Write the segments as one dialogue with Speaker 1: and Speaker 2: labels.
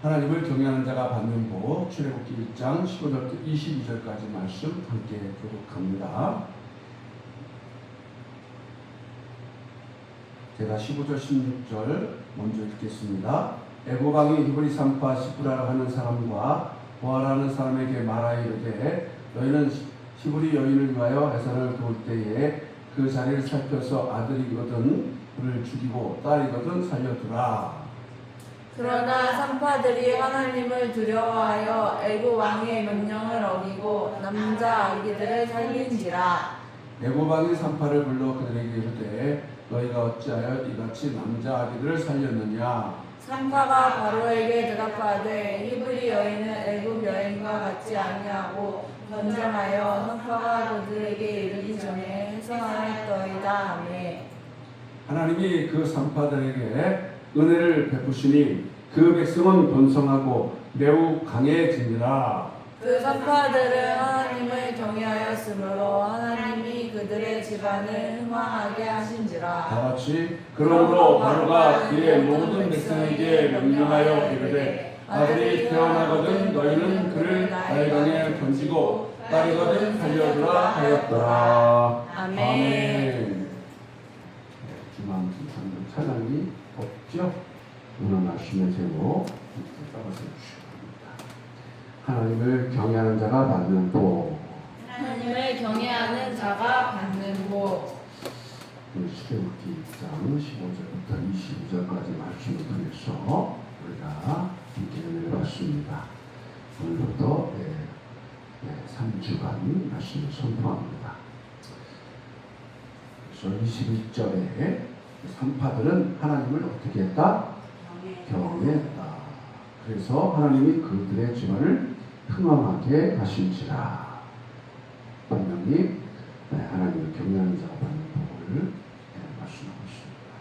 Speaker 1: 하나님을 경외하는 자가 받는 복, 출애굽기 1장 15절부터 22절까지 말씀 함께 교독합니다. 제가 15절 16절 먼저 읽겠습니다. 애굽 왕이 히브리 산파 시브라라 하는 사람과 보아라는 사람에게 말하여 이르되 너희는 히브리 여인을 위하여 해산을 도울 때에 그 자리를 살펴서 아들이거든 그를 죽이고 딸이거든 살려두라.
Speaker 2: 그러나 산파들이 하나님을 두려워하여 애굽 왕의 명령을 어기고 남자 아기들을 살린지라.
Speaker 1: 애굽 왕이 산파를 불러 그들에게 이르되 너희가 어찌하여 이같이 남자 아기들을 살렸느냐.
Speaker 2: 산파가 바로에게 대답하되 히브리 여인은 애굽 여인과 같지 아니하고 변정하여 산파가 그들에게 이르기 전에 해산하였더이다 하매.
Speaker 1: 하나님이 그 산파들에게 은혜를 베푸시니 그 백성은 번성하고 매우 강해지니라.
Speaker 2: 그 산파들은 하나님을 경외하였으므로 하나님이 그들의 집안을 흥왕하게 하신지라.
Speaker 1: 다같이 그러므로 바로가 그의 모든 백성에게 명령하여 이르되 아들이 태어나거든 너희는 그를 나일강에 던지고 딸이거든 살려두라 하였더라.
Speaker 2: 아멘.
Speaker 1: 주만 찬양이 없죠? 오늘 말씀의 제목 따라서 주시기 바랍니다. 하나님을 경외하는 자가 받는 복.
Speaker 2: 하나님을 경외하는 자가 받는 복.
Speaker 1: 출애굽기 1장 15절부터 22절까지 말씀을 통해서 우리가 함께 은혜를 받습니다. 오늘부터 3주간 말씀을 선포합니다. 그래서 21절에 산파들은 하나님을 어떻게 했다? 경외했다. 그래서 하나님이 그들의 집안을 흥왕하게 하신지라. 분명히 하나님을 경외하는 자가 받는 복을 말씀하고 있습니다.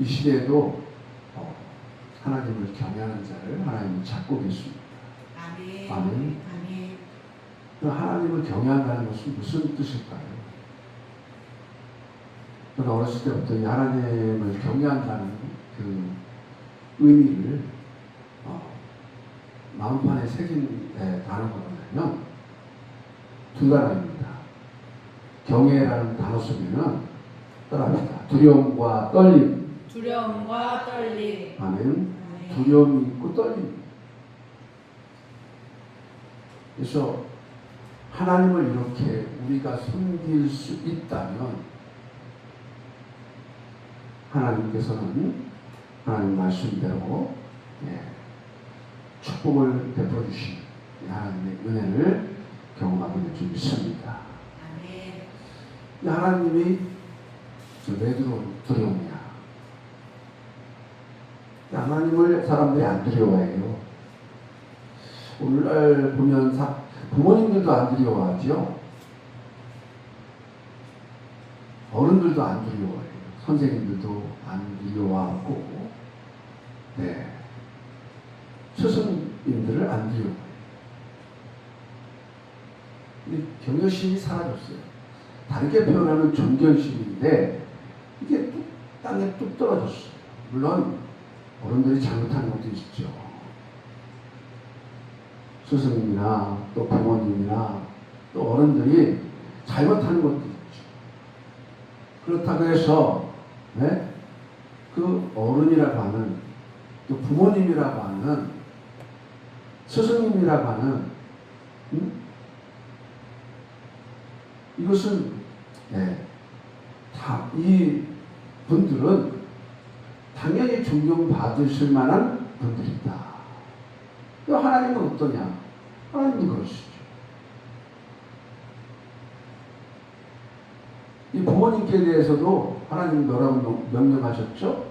Speaker 1: 이 시대에도 하나님을 경외하는 자를 하나님은 찾고 계십니다.
Speaker 2: 아멘.
Speaker 1: 아멘.
Speaker 2: 아멘.
Speaker 1: 하나님을 경외한다는 것은 무슨 뜻일까요? 저는 어렸을 때부터 이 하나님을 경외한다는 그 의미를 마음판에 새긴 단어가 뭐냐면 두 단어입니다. 경외라는 단어 속에는 따라합니다. 두려움과 떨림.
Speaker 2: 두려움과 떨림.
Speaker 1: 아멘. 두려움이 있고 떨림. 그래서 하나님을 이렇게 우리가 섬길 수 있다면 하나님께서는 하나님 말씀대로 축복을 베풀어 주신 하나님의 은혜를 경험하게 될 줄 믿습니다. 하나님이 왜 두려움이야? 하나님을 사람들이 안 두려워해요. 오늘날 보면 부모님들도 안 두려워하죠. 어른들도 안 두려워해요. 선생님들도 안 두려워하고, 스승님들을 안 두려워해요. 경외심이 사라졌어요. 다르게 표현하면 존경심인데 이게 땅에 뚝 떨어졌어요. 물론 어른들이 잘못하는 것도 있죠. 스승님이나 또 부모님이나 또 어른들이 잘못하는 것도 있죠. 그렇다고 해서 그 어른이라고 하는 또 부모님이라고 하는 스승님이라고 하는 이것은 다 이 분들은 당연히 존경받으실 만한 분들이다. 하나님은 어떠냐? 하나님은 그러시죠. 이 부모님께 대해서도 하나님 뭐라고 명령하셨죠?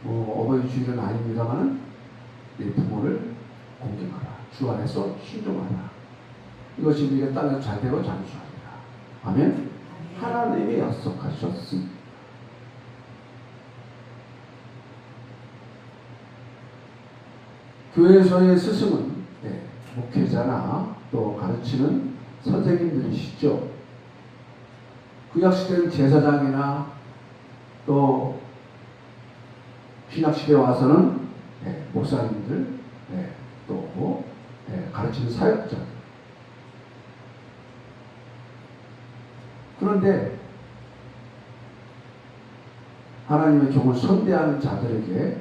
Speaker 1: 어버이 주일은 아닙니다만은 내 부모를 공경하라. 주 안에서 순종하라. 이것이 우리가 땅에서 잘되고 장수하리라. 아멘? 하나님이 약속하셨습니다. 교회에서의 스승은 목회자나 또 가르치는 선생님들이시죠. 구약시대는 제사장이나 또 신약시대에 와서는 목사님들, 또 가르치는 사역자. 그런데 하나님의 종을 선대하는 자들에게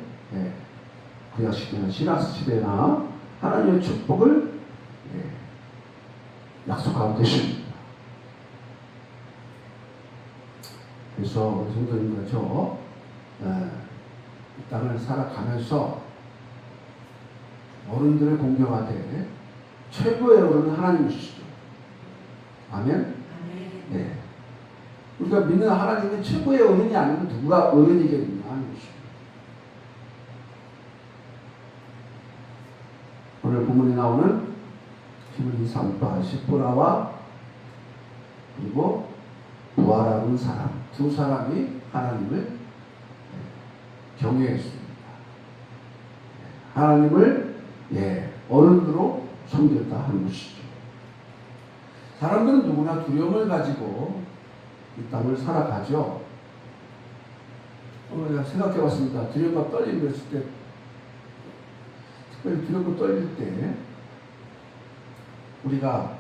Speaker 1: 구약시대나 신약시대나 하나님의 축복을 약속하고 계십니다. 그래서 우리 성도님과 저 이 땅을 살아가면서 어른들을 공경하되 최고의 어른은 하나님이시죠. 아멘?
Speaker 2: 아멘.
Speaker 1: 우리가 믿는 하나님은 최고의 어른이 아니면 누가 어른이겠느냐 하는 것입니다. 오늘 본문에 나오는 히브리 3파 시프라와 그리고 부하라는 사람, 두 사람이 하나님을 경외했습니다. 하나님을 어른으로 섬겼다 하는 것이죠. 사람들은 누구나 두려움을 가지고 이 땅을 살아가죠. 내가 생각해 봤습니다. 두려움과 떨림을 했을 때, 특별히 두렵고 떨릴 때, 우리가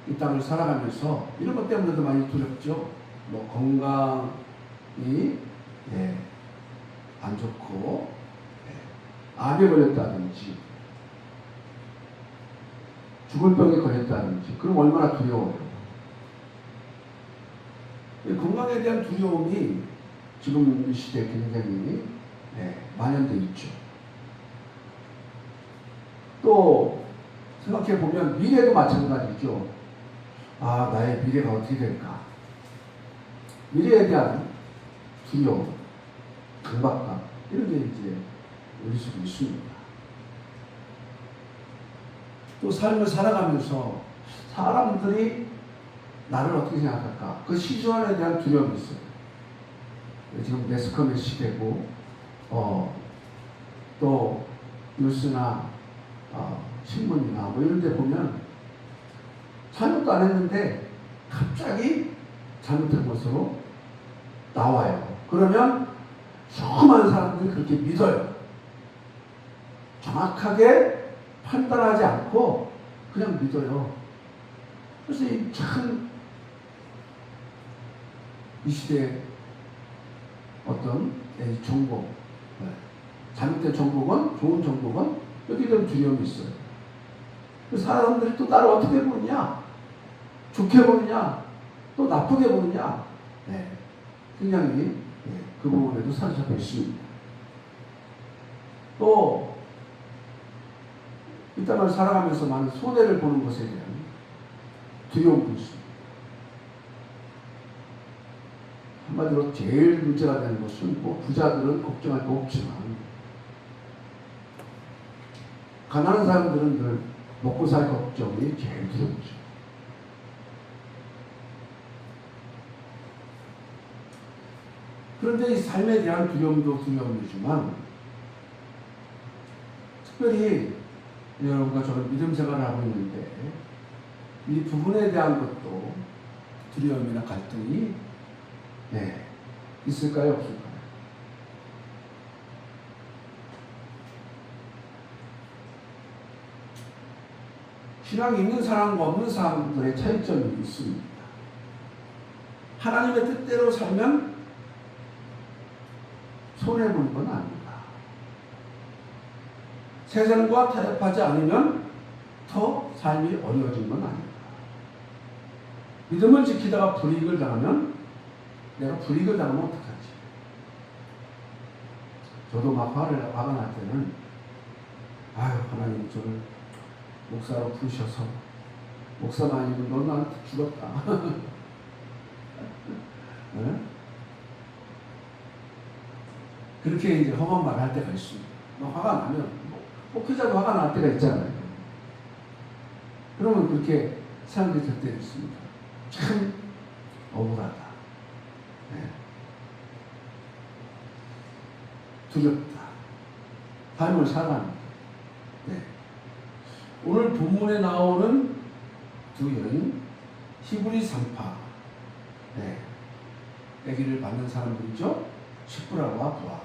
Speaker 1: 이 땅을 살아가면서 이런 것 때문에도 많이 두렵죠. 뭐 건강이 안 좋고 암에 걸렸다든지 죽을 병에 걸렸다든지 그럼 얼마나 두려워요. 건강에 대한 두려움이 지금 이 시대에 굉장히 만연되어 있죠. 또 생각해 보면 미래도 마찬가지죠. 나의 미래가 어떻게 될까? 미래에 대한 두려움, 강박감 이런 게 이제 우리 속에 있습니다. 또 삶을 살아가면서 사람들이 나를 어떻게 생각할까? 그 시선에 대한 두려움이 있어요. 지금 매스컴의 시대고, 또 뉴스나 신문이나 뭐 이런 데 보면 잘못도 안 했는데 갑자기 잘못한 것으로 나와요. 그러면 수많은 사람들이 그렇게 믿어요. 정확하게 판단하지 않고 그냥 믿어요. 그래서 이 시대에 어떤 정보, 잘못된 정보건 좋은 정보건 여기에 대한 두려움이 있어요. 사람들이 또 나를 어떻게 보느냐, 좋게 보느냐, 또 나쁘게 보느냐, 굉장히 그 부분에도 사로잡혀 있습니다. 또 이 땅을 살아가면서 많은 손해를 보는 것에 대한 두려움도 있습니다. 한마디로 제일 문제가 되는 것은 뭐 부자들은 걱정할 거 없지만 가난한 사람들은 늘 먹고 살 걱정이 제일 두렵죠. 그런데 이 삶에 대한 두려움도 두려움이지만 특별히 여러분과 저는 믿음 생활을 하고 있는데 이 부분에 대한 것도 두려움이나 갈등이 있을까요? 없을까요? 신앙이 있는 사람과 없는 사람들의 차이점이 있습니다. 하나님의 뜻대로 살면 손해보는 건 아닙니다. 세상과 타협하지 않으면 더 삶이 어려워진 건 아닙니다. 믿음을 지키다가 불이익을 당하면 내가 불이익을 당하면 어떡하지? 저도 막 화가 날 때는 하나님 저를 목사로 부르셔서 목사가 아니면 넌 나한테 죽었다. 네? 그렇게 이제 험한 말을 할 때가 있습니다. 화가 나면 혹자도 화가 날 때가 있잖아요. 그러면 그렇게 사람들이 될 때가 있습니다. 참 억울하다. 두렵다. 삶을 살아갑니다. 오늘 본문에 나오는 두 여인, 히브리 3파, 아기를 받는 사람들이죠. 시프라와 부하.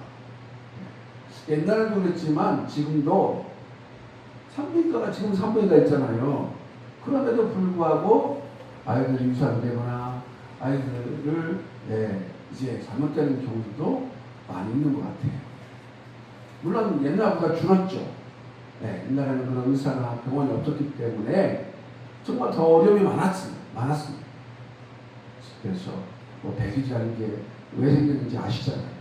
Speaker 1: 옛날에도 그랬지만 지금도 산부인과가 지금 산부인과 있잖아요. 그럼에도 불구하고 아이들이 유산되거나 아이들을 이제 잘못되는 경우도 많이 있는 것 같아요. 물론 옛날보다 줄었죠. 옛날에는 그런 의사나 병원이 없었기 때문에 정말 더 어려움이 많았습니다. 그래서 뭐 백이라는 게 왜 생겼는지 아시잖아요.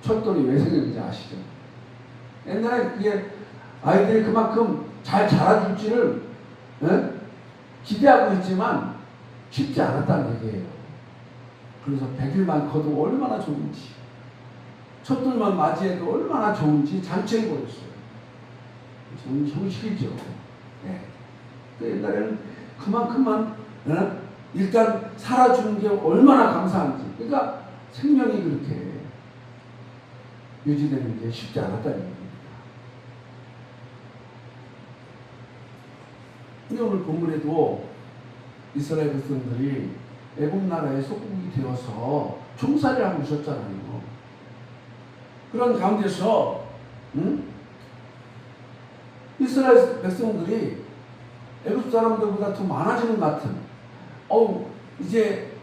Speaker 1: 철돌이 왜 생겼는지 아시죠? 옛날에 이게 아이들이 그만큼 잘 자라줄지를 기대하고 있지만 쉽지 않았다는 얘기예요. 그래서 100일만 커도 얼마나 좋은지, 첫돌만 맞이해도 얼마나 좋은지 잔치해버렸어요. 정식이죠. 옛날에는 그만큼만 일단 살아주는 게 얼마나 감사한지. 그러니까 생명이 그렇게 유지되는 게 쉽지 않았다는 얘기입니다. 근데 오늘 본문에도 이스라엘 백성들이 애굽 나라의 속국이 되어서 총살을 하고 있었잖아요. 그런 가운데서 이스라엘 백성들이 애굽 사람들보다 더 많아지는 것 같은, 이제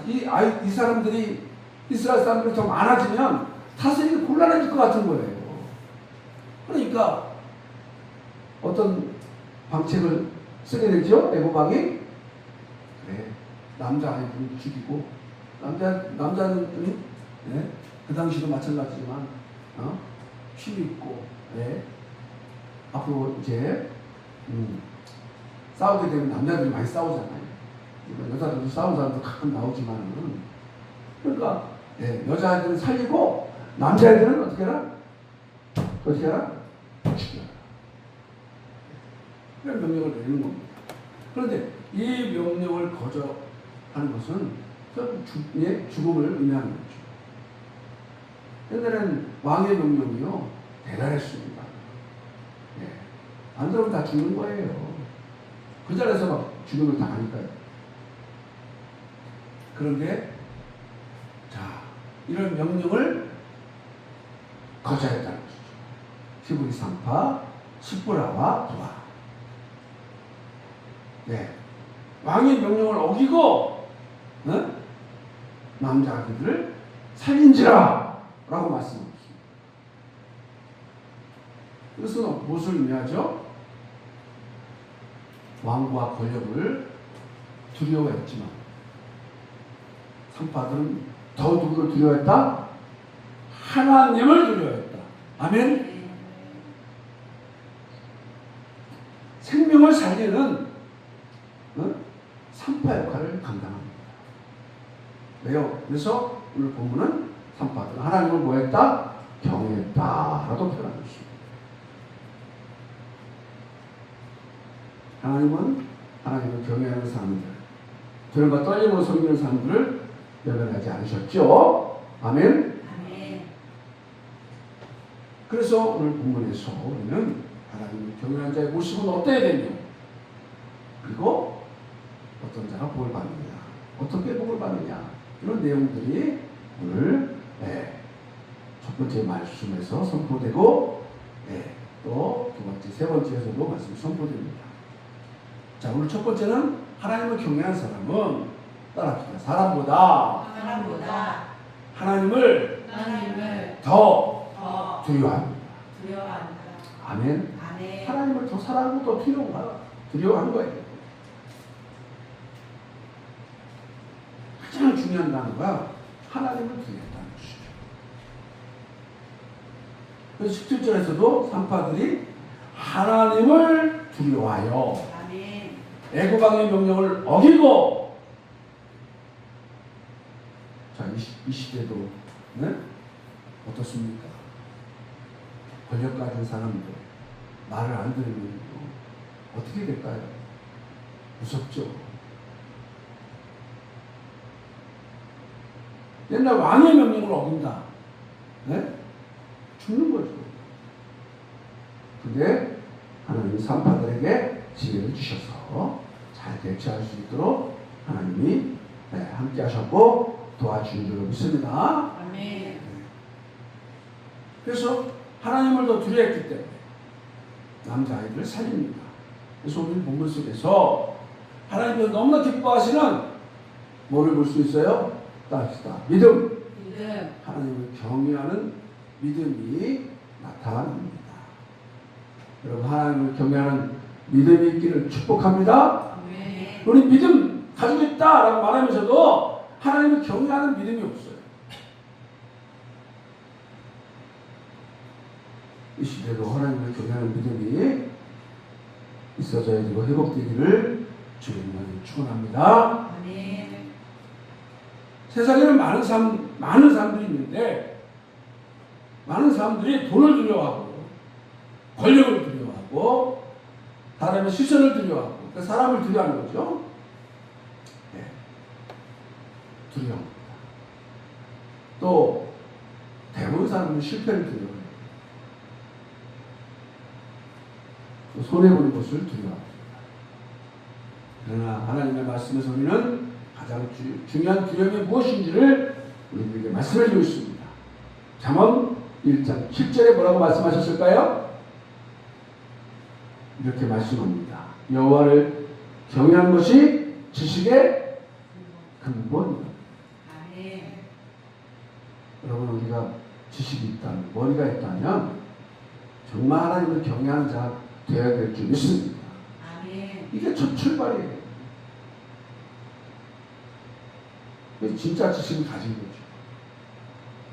Speaker 1: 이 사람들이 이스라엘 사람들이 더 많아지면 다스리기 곤란해질 것 같은 거예요. 그러니까 어떤 방책을 쓰게 되죠. 애굽 왕이. 그래, 남자 아이들을 죽이고, 남자는 그 당시도 마찬가지지만 힘이 있고, 앞으로 이제 싸우게 되면 남자들이 많이 싸우잖아요. 여자들도 싸우는 사람도 가끔 나오지만은, 그러니까 여자애들은 살리고 남자애들은 어떻게 해라? 죽여라. 그런 명령을 내리는 겁니다. 그런데 이 명령을 거절하는 것은 결국 죽음을 의미하는 거죠. 옛날에는 왕의 명령이요 대단했습니다. 안 들으면 다 죽는 거예요. 그 자리에서 막 죽음을 당하니까요. 그런데 이런 명령을 거절했다는 것이죠. 히브리 산파 시브라와 부하. 왕의 명령을 어기고 남자 아기들을 살인지라 라고 말씀하셨습니다. 그래서 무엇을 의미하죠? 왕과 권력을 두려워했지만 산파들은 더 누구를 두려워했다? 하나님을 두려워했다. 아멘. 생명을 살리는 산파 역할을 감당합니다. 왜요? 그래서 오늘 본문은 산파들 하나님을 뭐했다? 경외했다라고 표현하고 있습니다. 하나님을 경외하는 사람들, 두려움과 떨림으로 섬기는 사람들을 외면하지 않으셨죠? 아멘. 그래서 오늘 본문에서 우리는 하나님을 경외하는 자의 모습은 어때야 되냐? 그리고 어떤 자가 복을 받느냐? 어떻게 복을 받느냐? 이런 내용들이 오늘 첫 번째 말씀에서 선포되고 또 두 번째, 세 번째에서도 말씀이 선포됩니다. 자, 오늘 첫 번째는 하나님을 경외하는 사람은 따라합시다. 사람보다 하나님을 더 두려워합니다. 아멘. 하나님을 더 사랑하고 더 두려워하는 거예요. 가장 중요한 단어가 하나님을 두려워한다는 것이죠. 그래서 17절에서도 산파들이 하나님을 두려워하여 애굽 왕의 명령을 어기고, 자, 이 시대도 어떻습니까? 권력 가진 사람들 말을 안 들으면 어떻게 될까요? 무섭죠. 옛날 왕의 명령을 어긴다. 죽는 거죠. 근데 하나님이 산파들에게 지혜를 주셔서 잘 대처할 수 있도록 하나님이 함께 하셨고 도와주신 줄로 믿습니다.
Speaker 2: 아멘.
Speaker 1: 그래서 하나님을 더 두려워했기 때문에 남자아이들을 살립니다. 그래서 오늘 본문 속에서 하나님께서 너무나 기뻐하시는 뭐를 볼 수 있어요? 따릅시다. 믿음.
Speaker 2: 믿음.
Speaker 1: 하나님을 경외하는 믿음이 나타납니다. 여러분, 하나님을 경외하는 믿음이 있기를 축복합니다.
Speaker 2: 아멘.
Speaker 1: 우리 믿음 가지고 있다라고 말하면서도 하나님을 경외하는 믿음이 없어요. 이 시대도 하나님을 경외하는 믿음이 있어져야 되고 회복되기를 주님은 축원합니다.
Speaker 2: 아멘.
Speaker 1: 세상에는 많은 사람들이 있는데 많은 사람들이 돈을 두려워하고 권력을 두려워하고 사람의 시선을 두려워하고 그 사람을 두려워하는 거죠. 네. 두려워합니다. 또 대부분 사람은 실패를 두려워해요. 또 손해보는 것을 두려워합니다. 그러나 하나님의 말씀에서 우리는 가장 중요한 두려움이 무엇인지를 우리들에게 말씀해 주고 있습니다. 잠언 1장 7절에 뭐라고 말씀하셨을까요? 이렇게 말씀합니다. 여호와를 경외하는 것이 지식의 근본이다.
Speaker 2: 아멘.
Speaker 1: 여러분, 우리가 지식이 있다면, 머리가 있다면 정말 하나님을 경외하는 자가 되어야 될 줄 믿습니다.
Speaker 2: 아멘.
Speaker 1: 이게 첫 출발이에요. 진짜 지식을 가진 거죠.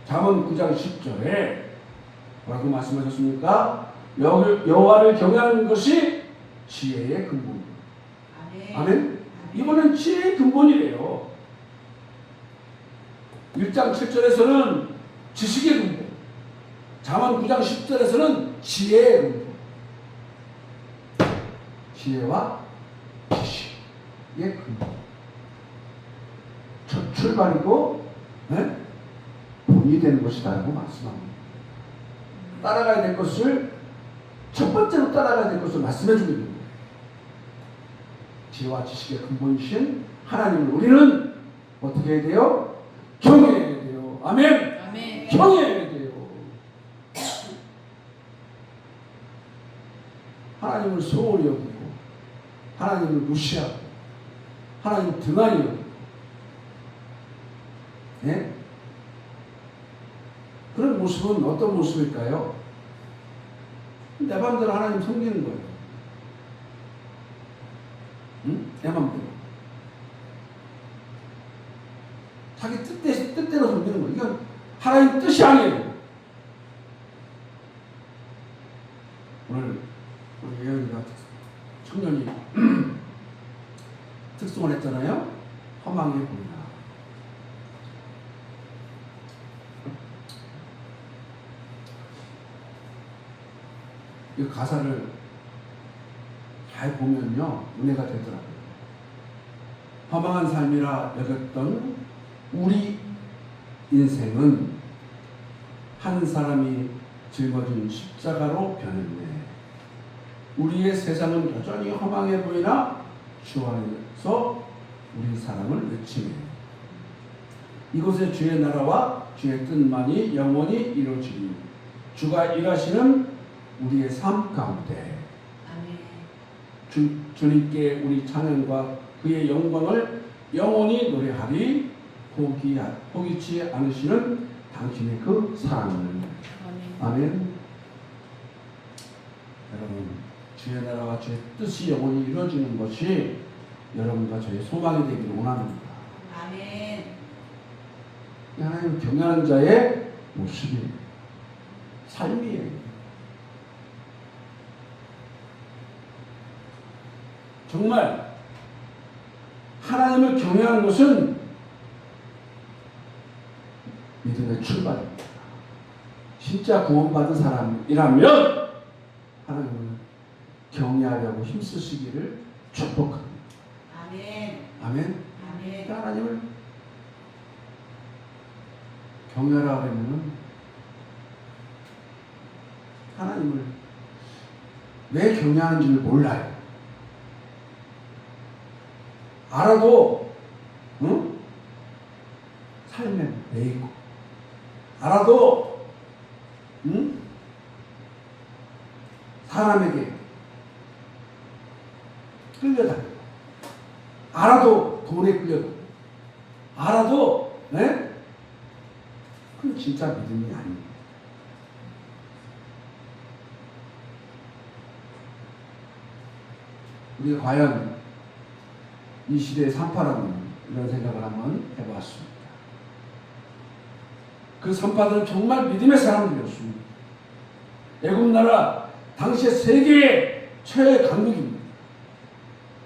Speaker 1: 잠언 9장 10절에 뭐라고 말씀하셨습니까? 여호와를 경외하는 것이 지혜의 근본입니다.
Speaker 2: 아멘.
Speaker 1: 아멘? 이번엔 지혜의 근본이래요. 1장 7절에서는 지식의 근본, 잠언 9장 10절에서는 지혜의 근본. 지혜와 지식의 근본. 첫 출발이고, 네? 본이 되는 것이다라고 말씀합니다. 따라가야 될 것을, 첫 번째로 따라가야 될 것을 말씀해 주고 있는 거예요. 지혜와 지식의 근본이신 하나님을 우리는 어떻게 해야 돼요? 경외해야 돼요. 아멘!
Speaker 2: 아멘.
Speaker 1: 경외해야 돼요. 하나님을 소홀히 여기고, 하나님을 무시하고, 하나님 등한히 여기고, 네? 그런 모습은 어떤 모습일까요? 내 맘대로 하나님 섬기는 거예요. 응? 내 맘대로. 자기 뜻대로 섬기는 거예요. 이건 하나님 뜻이 아니에요. 오늘 우리 예언이가 청년이 특송을 했잖아요. 허망해 보이나. 이 가사를 잘 보면요, 은혜가 되더라고요. 허망한 삶이라 여겼던 우리 인생은 한 사람이 짊어진 십자가로 변했네. 우리의 세상은 여전히 허망해 보이나 주 안에서 우리 사랑을 외치네. 이곳에 주의 나라와 주의 뜻만이 영원히 이루어지니 주가 일하시는 우리의 삶 가운데
Speaker 2: 아멘.
Speaker 1: 주님께 우리 찬양과 그의 영광을 영원히 노래하리. 포기치 않으시는 당신의 그 사랑을.
Speaker 2: 아멘.
Speaker 1: 아멘. 여러분, 주의 나라와 주의 뜻이 영원히 이루어지는 것이 여러분과 저의 소망이 되기를 원합니다.
Speaker 2: 아멘.
Speaker 1: 하나님을 경외하는 자의 모습이 삶이에요. 정말 하나님을 경외하는 것은 믿음의 출발입니다. 진짜 구원받은 사람이라면 하나님을 경외하려고 힘쓰시기를 축복합니다.
Speaker 2: 아멘.
Speaker 1: 아멘.
Speaker 2: 아멘.
Speaker 1: 하나님을 경외하라 그러면은 하나님을 왜 경외하는지를 몰라요. 알아도 응? 삶에 매이고 알아도 응? 사람에게 끌려다니고 알아도 돈에 끌려다니고 알아도 그건 진짜 믿음이 아닙니다. 우리가 과연 이 시대의 산파라는 이런 생각을 한번 해보았습니다. 그 산파들은 정말 믿음의 사람들이었습니다. 애굽 나라 당시의 세계의 최애 강국입니다.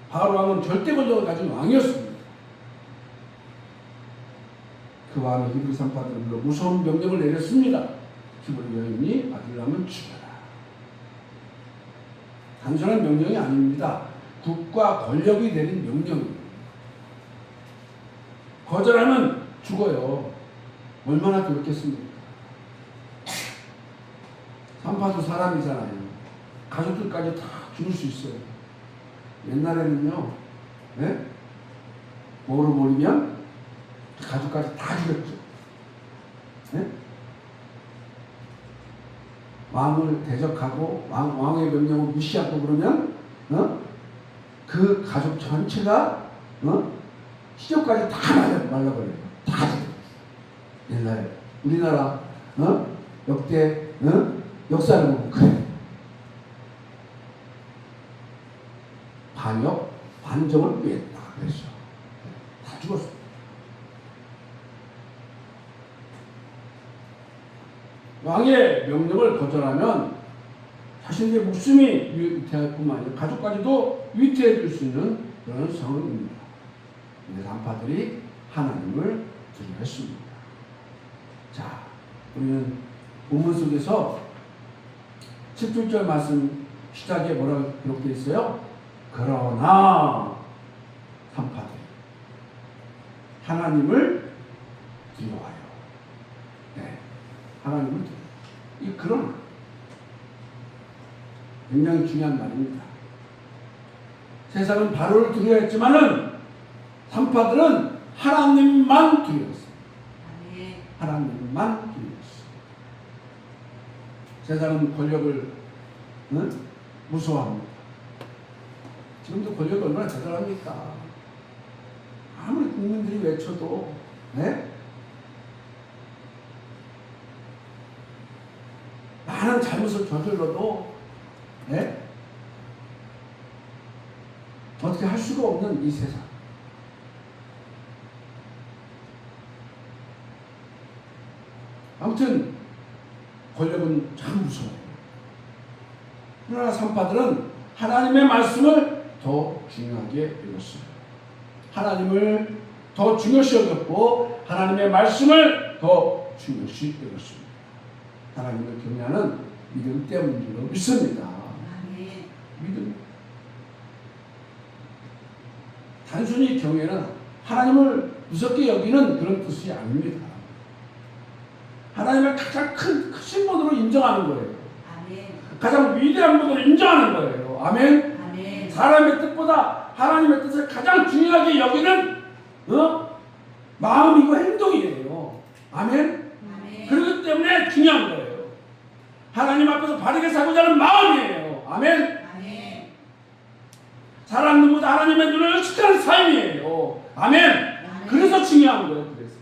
Speaker 1: 바로 왕은 절대 권력을 가진 왕이었습니다. 그 왕이 히브리 산파들을 불러 무서운 명령을 내렸습니다. 히브리 여인이 아들 낳으면 죽여라. 단순한 명령이 아닙니다. 국가 권력이 내린 명령입니다. 거절하면 죽어요. 얼마나 그렇겠습니까? 산파도 사람이잖아요. 가족들까지 다 죽을 수 있어요. 옛날에는요, 뭐로 몰리면 가족까지 다 죽였죠. 왕을 대적하고 왕의 명령을 무시하고 그러면 그 가족 전체가 시접까지 다 말라버려요. 다 죽여요. 옛날에 우리나라 역대 역사를 보면 그래. 반역, 반정을 위했다 그랬어. 다 죽었어. 왕의 명령을 거절하면 자신의 목숨이 위태할 뿐만 아니라 가족까지도 위태해 줄 수 있는 그런 상황입니다. 근데 산파들이 하나님을 두려워했습니다. 자, 우리는 본문 속에서 17절 말씀 시작에 뭐라고 기록되어 있어요? 그러나 산파들 하나님을 두려워하여. 하나님을 두려워하여. 이 그러나 굉장히 중요한 말입니다. 세상은 바로를 두려워했지만은 산파들은 하나님만 두려워했어요. 하나님만 두려워했어요. 세상은 권력을 무서워합니다. 지금도 권력이 얼마나 대단합니까? 아무리 국민들이 외쳐도 많은 잘못을 저질러도 어떻게 할 수가 없는 이 세상. 아무튼 권력은 참 무서워요. 그러나 산파들은 하나님의 말씀을 더 중요하게 여겼어요. 하나님을 더 중요시 여겼고 하나님의 말씀을 더 중요시 여겼습니다. 하나님을 경외하는 믿음 때문인 줄로 믿습니다. 믿음. 단순히 경외는 하나님을 무섭게 여기는 그런 뜻이 아닙니다. 하나님을 가장 크신 분으로 인정하는 거예요. 가장 위대한 분으로 인정하는 거예요. 아멘. 사람의 뜻보다 하나님의 뜻을 가장 중요하게 여기는 마음이고 행동이에요. 아멘. 그렇기 때문에 중요한 거예요. 하나님 앞에서 바르게 살고자 하는 마음이에요. 아멘. 사람 눈보다 하나님의 눈을 의식하는 삶이에요. 아멘. 그래서 중요한 거예요. 그래서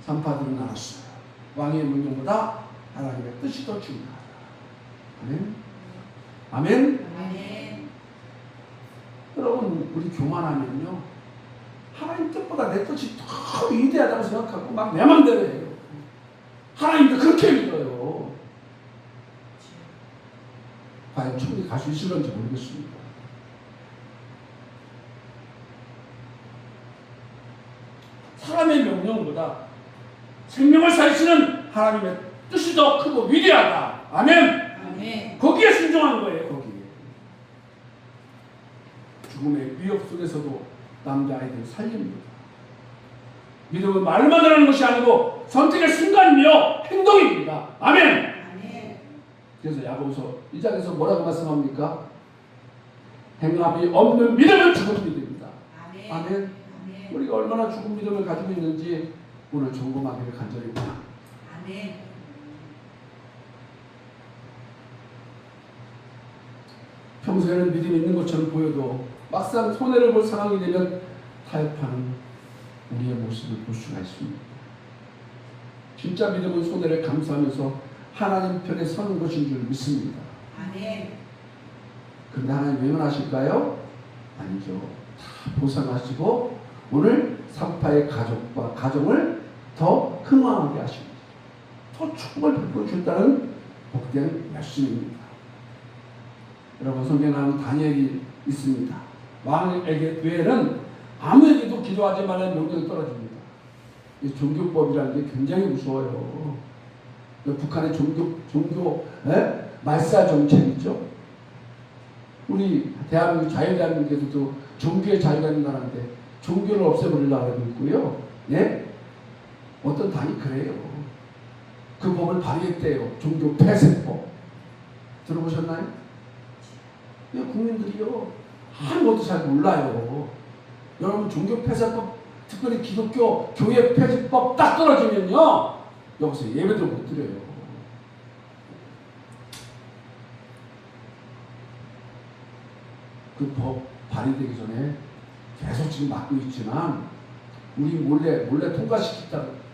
Speaker 1: 산파들은 알았어요. 왕의 명령보다 하나님의 뜻이 더 중요하다. 아멘. 여러분, 우리 교만하면요, 하나님 뜻보다 내 뜻이 더 위대하다고 생각하고 막 내 맘대로 해요. 하나님도 그렇게 믿어요. 과연 천국에 갈 수 있을런지 모르겠습니다. 사람의 명령보다 생명을 살리시는 하나님의 뜻이 더 크고 위대하다. 아멘. 거기에 순종한 거예요. 거기에. 죽음의 위협 속에서도 남자아이들 살립니다. 믿음은 말로만 하는 것이 아니고 선택의 순간이며 행동입니다. 아멘. 그래서 야고보서 1장에서 뭐라고 말씀합니까? 행함이 없는 믿음은 죽은 믿음입니다. 아멘. 우리가 얼마나 죽은 믿음을 가지고 있는지 오늘 점검하기를 간절히 바랍니다.
Speaker 2: 아멘.
Speaker 1: 평소에는 믿음이 있는 것처럼 보여도 막상 손해를 볼 상황이 되면 타협하는 우리의 모습을 볼 수가 있습니다. 진짜 믿음은 손해를 감수하면서 하나님 편에 서는 것인 줄 믿습니다.
Speaker 2: 아멘.
Speaker 1: 그런데 하나님 왜 원하실까요? 아니죠. 다 보상하시고 오늘 산파의 가족과 가정을 더 흥왕하게 하십니다. 더 축복을 베풀어 준다는 복된 말씀입니다. 여러분, 성경에 나오는 다니엘이 있습니다. 왕에게 외에는 아무에게도 기도하지 말라는 명령이 떨어집니다. 이 종교법이라는 게 굉장히 무서워요. 북한의 종교 말살 정책이죠. 우리 대한민국 자유대한민국에서도 종교의 자유가 있는 나라인데 종교를 없애버리려고 하고 있고요. 예? 어떤 당이 그래요. 그 법을 발의했대요. 종교 폐쇄법. 들어보셨나요? 국민들이요 아무것도 잘 몰라요. 여러분, 종교 폐쇄법, 특별히 기독교 교회 폐지법 딱 떨어지면요 여기서 예배도 못 드려요. 그 법 발의되기 전에 계속 지금 막고 있지만 우리 몰래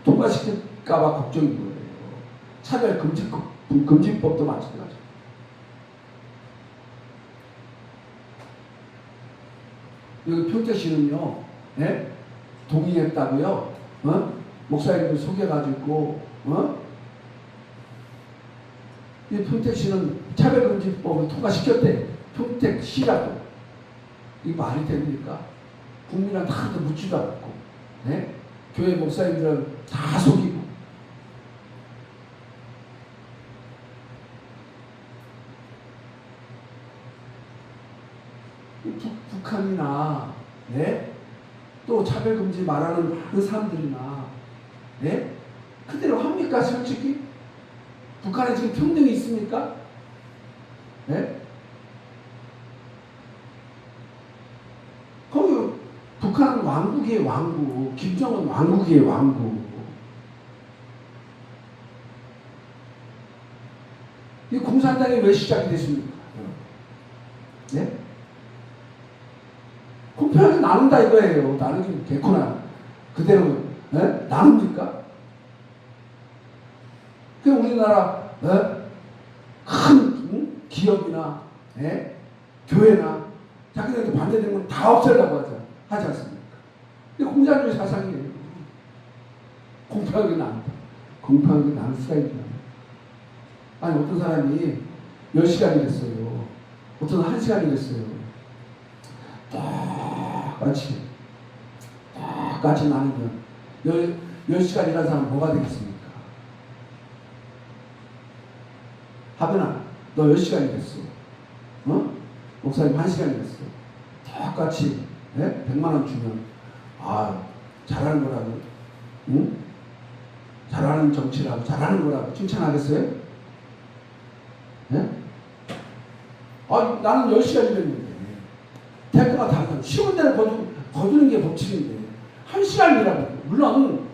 Speaker 1: 통과시킬까봐 걱정인 거예요. 차별 금지법도 마찬가지. 여기 평택시는요, 예? 동의했다고요. 목사님들 속여가지고, 이 평택시는 차별금지법을 통과시켰대. 평택시라고. 이게 말이 됩니까? 국민한테 하나도 묻지도 않고, 예? 교회 목사님들은 다 속이고. 북한이나, 네? 또 차별금지 말하는 많은 사람들이나, 네? 그대로 합니까, 솔직히? 북한에 지금 평등이 있습니까? 네? 거기 북한은 왕국이에요, 왕국. 김정은 왕국이에요, 왕국. 이 공산당이 왜 시작이 됐습니까? 네? 공평하게 나눈다 이거예요. 나누긴 개코나 그대로 나눕니까? 그 우리나라 큰 기업이나 교회나 자기들한테 반대되는 건 다 없애려고 하지 않습니까? 이게 공산주의 사상이에요. 공평하게 나눈다. 공평하게 나눌 수가 있나? 아니, 어떤 사람이 10시간이 됐어요. 어떤 사람은 1시간이 됐어요. 똑같이 나누면 10시간 일한 사람은 뭐가 되겠습니까? 하빈아, 너 10시간이 됐어. 목사님 1시간이 됐어. 똑같이 100만 원 주면 잘하는 거라고, 응? 잘하는 정치라고, 잘하는 거라고 칭찬하겠어요? 네? 나는 10시간 일했는데 대가가 다르다. 쉬운 데를 거두는 게 법칙인데 1시간이라고. 물론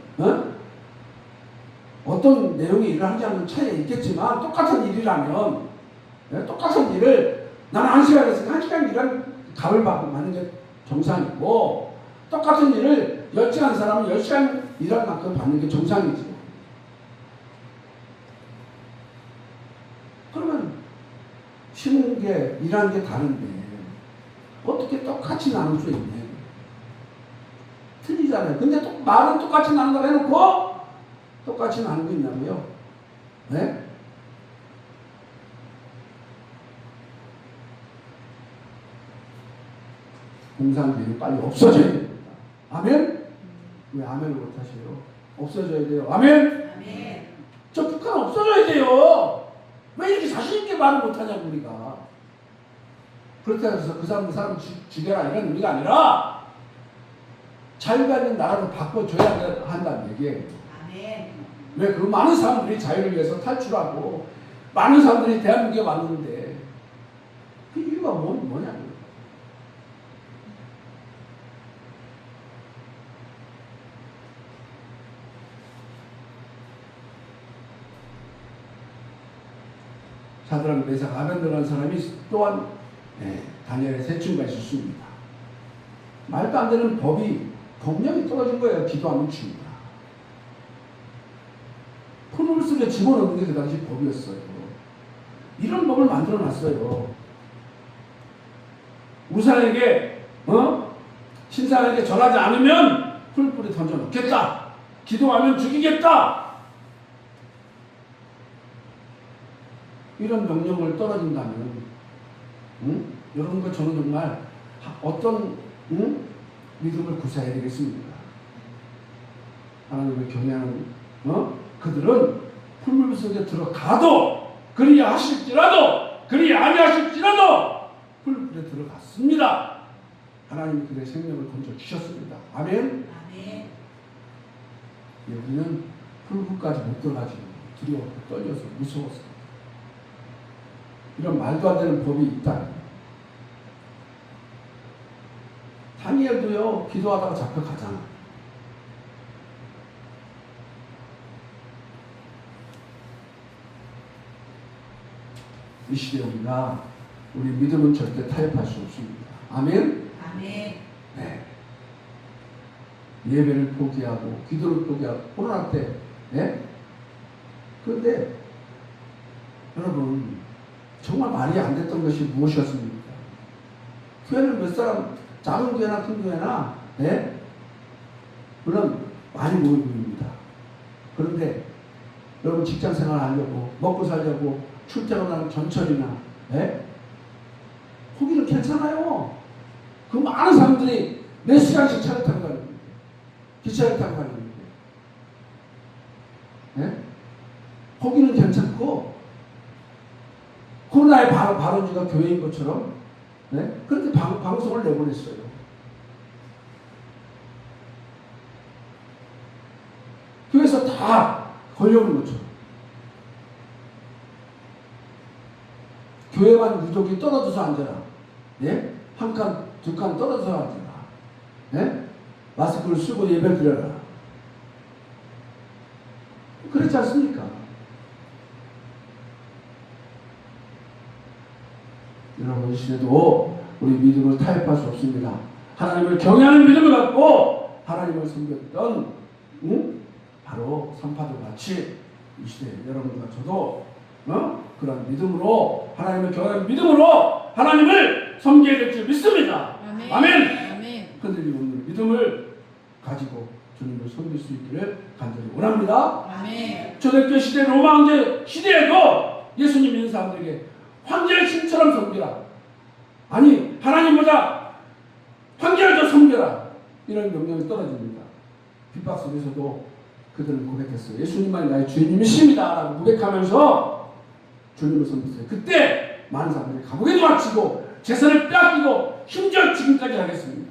Speaker 1: 어떤 내용의 일을 하지 않는 차이가 있겠지만 똑같은 일이라면 똑같은 일을 나는 1시간 했으니까 1시간 일한 값을 받는 게 정상이고, 똑같은 일을 열심히 한 사람은 10시간 일한 만큼 받는 게 정상이지. 그러면 쉬는 게 일하는 게 다른데 어떻게 똑같이 나눌 수 있냐? 틀리잖아요. 근데 또 말은 똑같이 나눈다고 해놓고 똑같이 나누고 있냐고요? 네? 공산주의는 빨리 없어져야 됩니다. 아멘? 왜 아멘을 못하세요? 없어져야 돼요. 아멘?
Speaker 2: 아멘.
Speaker 1: 저 북한 없어져야 돼요. 왜 이렇게 자신있게 말을 못하냐고, 우리가. 그렇다고 해서 그 사람 죽여라 이런 의미가 아니라 자유가 있는 나라로 바꿔줘야 한다는 얘기예요.
Speaker 2: 아멘.
Speaker 1: 왜 그 많은 사람들이 자유를 위해서 탈출하고 많은 사람들이 대한민국에 왔는데 그 이유가 뭐냐고요. 사드락 메삭 아벤느라는 사람이 또한 다니엘의 세 친구가 있었습니다. 말도 안 되는 법이 경력이 떨어진 거예요. 기도하면 죽는다. 풀물 속에 집어넣는 게 그 당시 법이었어요. 이런 법을 만들어 놨어요. 우상에게 신상에게 절하지 않으면 풀뿌리 던져 놓겠다. 기도하면 죽이겠다. 이런 명령을 떨어진다면 여러분과 저는 정말 어떤 믿음을 구사해야 되겠습니까? 하나님을 경외하는 그들은 풀물 속에 들어가도 그리 하실지라도 그리 아니하실지라도 풀물에 들어갔습니다. 하나님이 그들의 생명을 건져 주셨습니다. 아멘.
Speaker 2: 아멘.
Speaker 1: 우리는 풀물까지 못 들어가지. 두려워, 떨려서, 무서워서. 이런 말도 안 되는 법이 있다. 다니엘도요, 기도하다가 잡혀가잖아. 이 시대에 우리 믿음은 절대 타협할 수 없습니다. 아멘?
Speaker 2: 아멘.
Speaker 1: 네. 예배를 포기하고, 기도를 포기하고, 코로나 때, 네? 그런데, 여러분, 정말 말이 안 됐던 것이 무엇이었습니까? 교회는 몇 사람, 작은 교회나 큰 교회나, 네? 물론, 많이 모이고 있습니다. 그런데, 여러분 직장 생활 하려고, 먹고 살려고, 출퇴근하는 전철이나, 네? 거기는 괜찮아요. 그 많은 사람들이 몇 시간씩 차를 타고 가는 거예요. 기차를 타고 가는 거예요. 네? 거기는 괜찮고, 코로나의 발원지가 교회인 것처럼, 네? 그렇게 방송을 내보냈어요. 교회에서 다 걸려오는 것처럼. 교회만 유독이 떨어져서 앉아라. 예? 한 칸, 두 칸 떨어져서 앉아라. 예? 마스크를 쓰고 예배를 드려라. 그렇지 않습니까? 여러분, 이 시대도 우리 믿음을 타협할 수 없습니다. 하나님을 경외하는 믿음을 갖고 하나님을 섬겼던 바로 산파들 같이 이 시대에 여러분과 저도 그런 믿음으로 하나님을 경외하는 믿음으로 하나님을 섬겨야 될 줄 믿습니다.
Speaker 2: 아멘.
Speaker 1: 아멘.
Speaker 2: 아멘.
Speaker 1: 그들이 오늘 믿음을 가지고 주님을 섬길 수 있기를 간절히 원합니다.
Speaker 2: 아멘.
Speaker 1: 초대교회 시대 로마 황제 시대에도 예수님 믿는 사람들에게 황제의 신처럼 섬기라. 아니 하나님보다 황제를 더 섬겨라. 이런 명령이 떨어집니다. 핍박 속에서도 그들은 고백했어요. 예수님만이 나의 주님이십니다 라고 고백하면서 주님을 섬겼어요. 그때 많은 사람들이 감옥에도 갇히고 재산을 빼앗기고 심지어 지금까지 하겠습니다.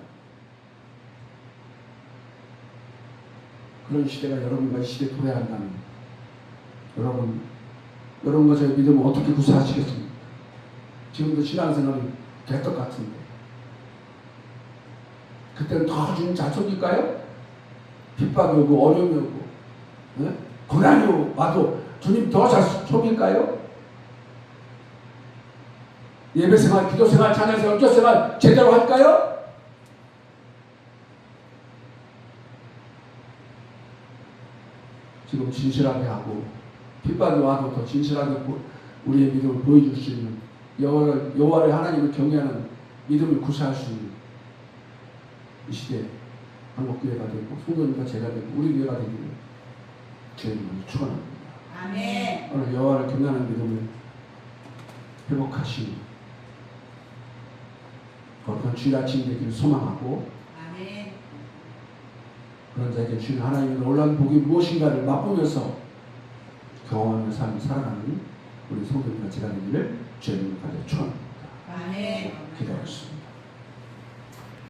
Speaker 1: 그런 시대가 여러분과 이 시대에 도래한다면 여러분과 저의 믿음을 어떻게 구사하시겠습니까? 지금도 신앙생활이 개떡 같은데 그때는 더 주님 잘 섬길까요? 핍박이 오고 어려움이 오고 고난이 와도 주님 더 잘 섬길까요? 예배생활, 기도생활, 찬양생활, 어쩌생활 제대로 할까요? 지금 진실하게 하고 핍박이 와도 더 진실하게 우리의 믿음을 보여줄 수 있는 여호와를 하나님을 경외하는 믿음을 구사할 수 있는 이 시대에 한국교회가 되고 성도님과 제가 되고 우리 교회가 되기를 주님을 축원합니다.
Speaker 2: 아멘.
Speaker 1: 오늘 여호와를 경외하는 믿음을 회복하시는 거룩한 주일 아침 되기를 소망하고
Speaker 2: 아멘.
Speaker 1: 그런 자에게 주님 하나님의 놀라운 복이 무엇인가를 맛보면서 경험하는 삶을 살아가는 우리 성도님과 제가 되기를 주님을 가져 축원합니다.
Speaker 2: 아멘.
Speaker 1: 기도하겠습니다.